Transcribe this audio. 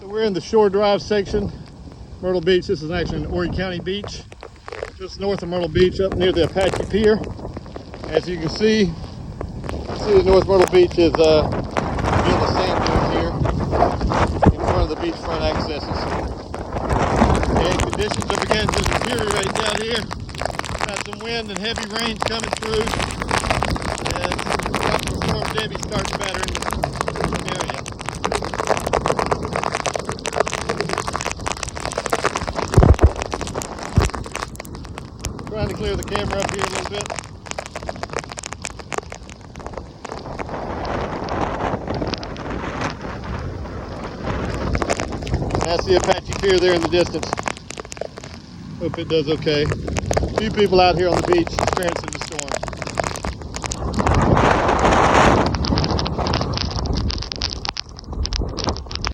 So we're in the Shore Drive section, Myrtle Beach. This is actually an Horry County beach, just north of Myrtle Beach, up near the Apache Pier. As you can see the North Myrtle Beach is again the sand dunes here in front of the beachfront accesses. And conditions are beginning to deteriorate down here. Got some wind and heavy rains coming through as Tropical Storm Debbie starts battering the area. Trying to clear the camera up here a little bit. That's the Apache Pier there in the distance. Hope it does okay. A few people out here on the beach experiencing